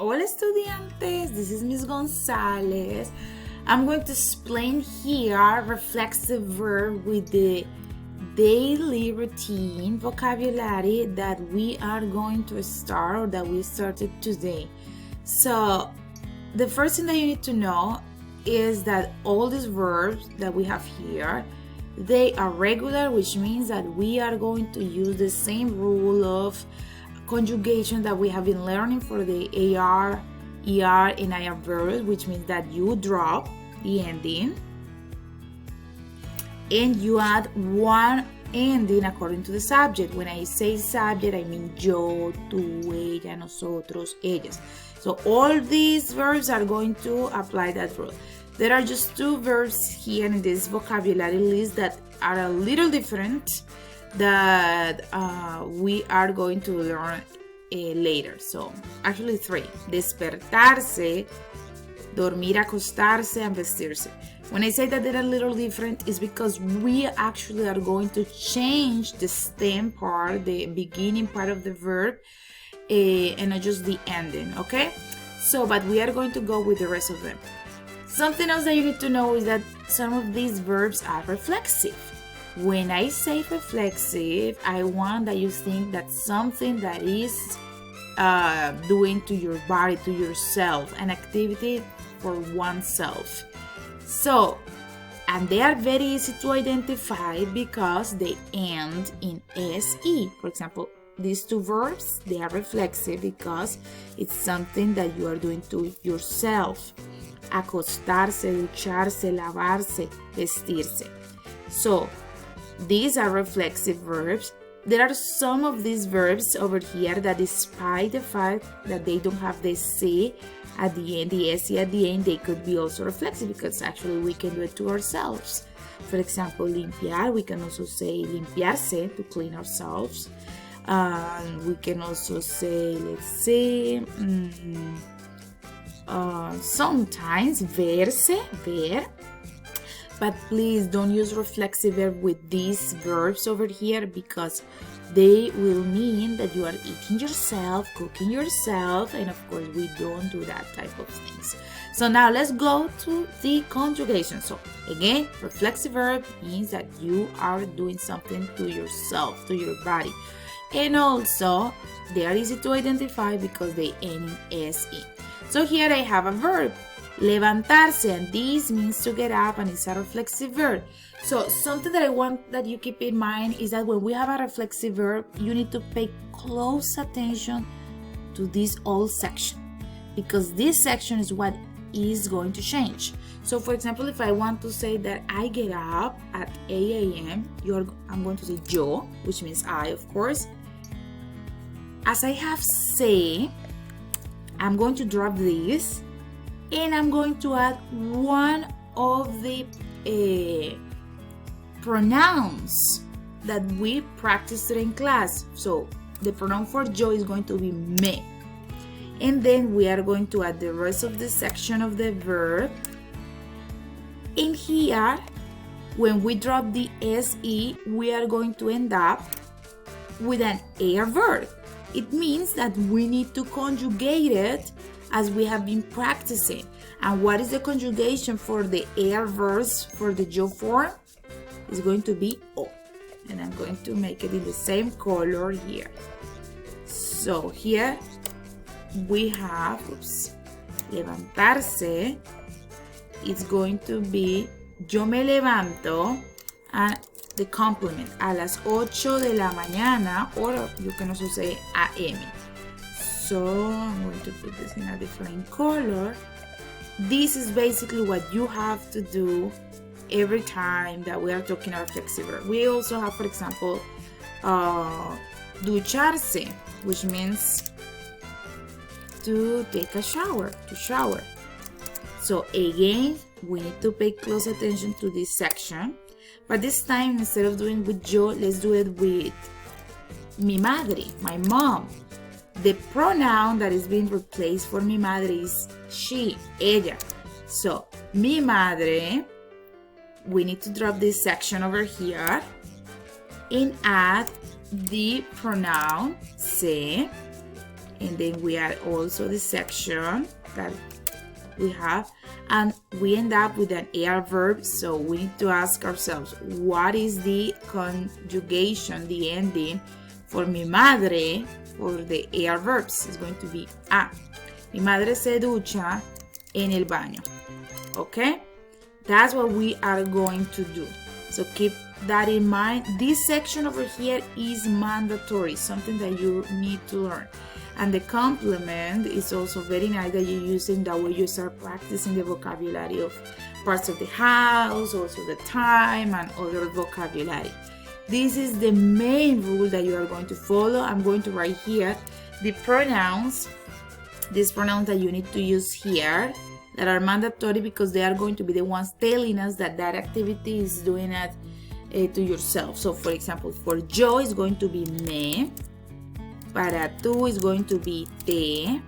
Hola estudiantes, this is Miss Gonzalez. I'm going to explain here reflexive verb with the daily routine vocabulary that we are going to start or that we started today. So the first thing that you need to know is that all these verbs that we have here, they are regular, which means that we are going to use the same rule of conjugation that we have been learning for the AR, ER, and IR verbs, which means that you drop the ending and you add one ending according to the subject. When I say subject, I mean yo, tú, ella, nosotros, ellas. So all these verbs are going to apply that rule. There are just two verbs here in this vocabulary list that are a little different that we are going to learn later. So actually three: despertarse, dormir, acostarse, and vestirse. When I say that they're a little different, it's because we actually are going to change the stem part, the beginning part of the verb, and not just the ending, okay? So, but we are going to go with the rest of them. Something else that you need to know is that some of these verbs are reflexive. When I say reflexive, I want that you think that something that is doing to your body, to yourself, an activity for oneself. So, and they are very easy to identify because they end in SE. For example, these two verbs, they are reflexive because it's something that you are doing to yourself. Acostarse, ducharse, lavarse, vestirse. So, these are reflexive verbs. There are some of these verbs over here that, despite the fact that they don't have the C at the end, the SE at the end, they could be also reflexive because actually we can do it to ourselves. For example, limpiar, we can also say limpiarse, to clean ourselves. We can also say, let's say, sometimes verse, ver. But please don't use reflexive verb with these verbs over here because they will mean that you are eating yourself, cooking yourself, and of course we don't do that type of things. So now let's go to the conjugation. So again, reflexive verb means that you are doing something to yourself, to your body. And also, they are easy to identify because they end in SE. So here I have a verb, levantarse, and this means to get up, and it's a reflexive verb. So something that I want that you keep in mind is that when we have a reflexive verb, you need to pay close attention to this whole section because this section is what is going to change. So for example, if I want to say that I get up at 8 a.m., I'm going to say yo, which means I, of course. As I have say, I'm going to drop this and I'm going to add one of the pronouns that we practiced during class. So the pronoun for yo is going to be me. And then we are going to add the rest of the section of the verb. In here, when we drop the SE, we are going to end up with an AR verb. It means that we need to conjugate it as we have been practicing. And what is the conjugation for the AR verbs for the yo form? It's going to be O. And I'm going to make it in the same color here. So here we have, levantarse. It's going to be yo me levanto, and the complement a las 8 de la mañana, or you can also say AM. So I'm going to put this in a different color. This is basically what you have to do every time that we are talking about reflexive verb. We also have, for example, ducharse, which means to take a shower, to shower. So again, we need to pay close attention to this section. But this time, instead of doing with yo, let's do it with mi madre, my mom. The pronoun that is being replaced for mi madre is she, ella. So, mi madre, we need to drop this section over here and add the pronoun se and then we add also the section that we have, and we end up with an AR verb. So we need to ask ourselves, what is the conjugation, the ending for mi madre for the AR verbs? It's going to be a. Mi madre se ducha en el baño. Okay? That's what we are going to do. So keep that in mind. This section over here is mandatory, something that you need to learn. And the complement is also very nice that you use in that way you start practicing the vocabulary of parts of the house, also the time and other vocabulary. This is the main rule that you are going to follow. I'm going to write here the pronouns, these pronouns that you need to use here that are mandatory because they are going to be the ones telling us that that activity is doing it to yourself. So for example, for yo is going to be me. Para tú is going to be te.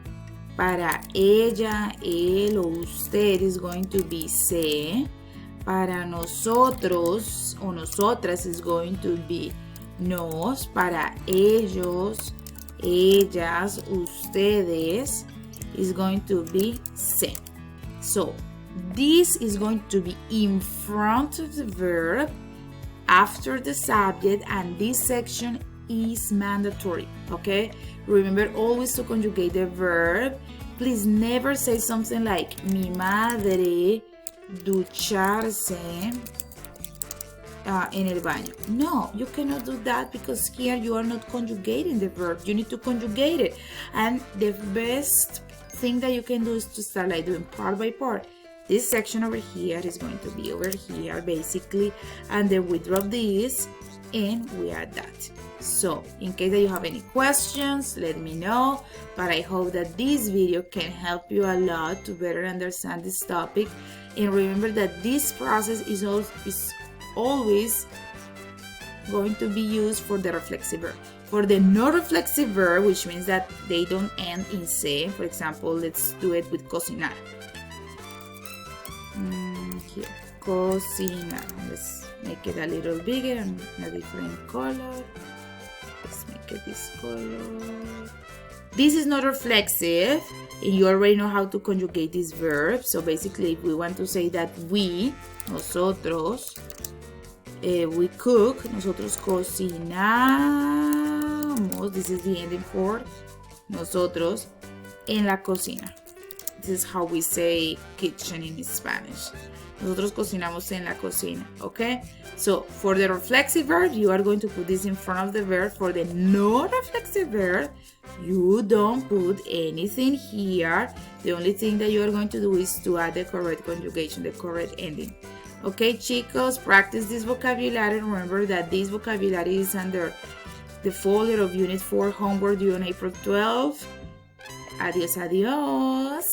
Para ella, él o usted is going to be se. Para nosotros o nosotras is going to be nos. Para ellos, ellas, ustedes is going to be se. So this is going to be in front of the verb, after the subject, and this section is mandatory. Okay, remember always to conjugate the verb. Please never say something like mi madre ducharse en el baño. No, you cannot do that because here you are not conjugating the verb. You need to conjugate it, and the best thing that you can do is to start like doing part by part. This section over here is going to be over here basically, and then we drop this and we add that. So in case that you have any questions, let me know, but I hope that this video can help you a lot to better understand this topic. And remember that this process is always going to be used for the reflexive verb. For the non-reflexive verb, which means that they don't end in se, for example, let's do it with cocinar. Here, cocinar. Let's make it a little bigger and a different color. Let's make it this color. This is not reflexive, and you already know how to conjugate this verb. So basically, if we want to say that we, nosotros, we cook, nosotros cocinamos. This is the ending for nosotros en la cocina. This is how we say kitchen in Spanish. Nosotros cocinamos en la cocina, okay? So for the reflexive verb, you are going to put this in front of the verb. For the non-reflexive verb, you don't put anything here. The only thing that you are going to do is to add the correct conjugation, the correct ending. Okay, chicos, practice this vocabulary. Remember that this vocabulary is under the folder of Unit 4 homework due on April 12. Adiós, adiós.